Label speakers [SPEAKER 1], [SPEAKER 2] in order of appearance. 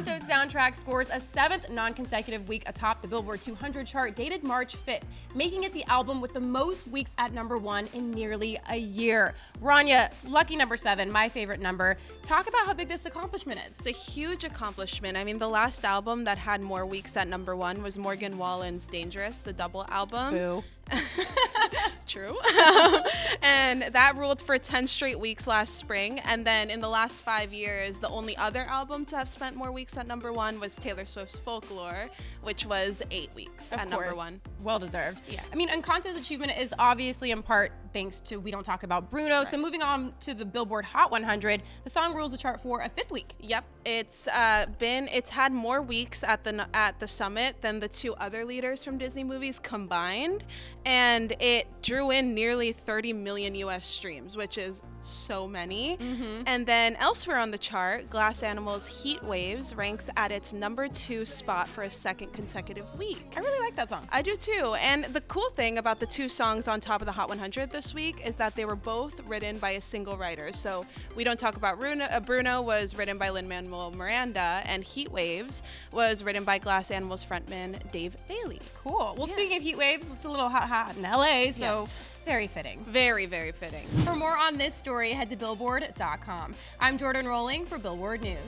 [SPEAKER 1] Encanto's soundtrack scores a 7th non-consecutive week atop the Billboard 200 chart dated March 5th, making it the album with the most weeks at #1 in nearly a year. Rania, lucky number 7, my favorite number. Talk about how big this accomplishment is.
[SPEAKER 2] It's a huge accomplishment. I mean, the last album that had more weeks at #1 was Morgan Wallen's Dangerous, the double album.
[SPEAKER 1] Boo.
[SPEAKER 2] True. And that ruled for 10 straight weeks last spring. And then in the last 5 years, the only other album to have spent more weeks at #1 was Taylor Swift's Folklore, which was 8 weeks at #1.
[SPEAKER 1] Well deserved.
[SPEAKER 2] Yeah.
[SPEAKER 1] I mean, Encanto's achievement is obviously in part thanks to We Don't Talk About Bruno. Right. So moving on to the Billboard Hot 100, the song rules the chart for a 5th week.
[SPEAKER 2] Yep. It's had more weeks at the summit than the 2 other leaders from Disney movies combined, and it drew in nearly 30 million US streams, which is so many. And then elsewhere on the chart, Glass Animals' Heat Waves ranks at its #2 spot for a 2nd consecutive week.
[SPEAKER 1] I really like that song.
[SPEAKER 2] I do too. And the cool thing about the 2 songs on top of the Hot 100 this week is that they were both written by a single writer. So We Don't Talk About Bruno was written by Lin-Manuel Miranda, and Heat Waves was written by Glass Animals frontman Dave Bailey.
[SPEAKER 1] Cool. Well, speaking of heat waves, it's a little hot in LA, so
[SPEAKER 2] yes.
[SPEAKER 1] Very fitting.
[SPEAKER 2] Very, very fitting.
[SPEAKER 1] For more on this story, head to Billboard.com. I'm Jordan Rolling for Billboard News.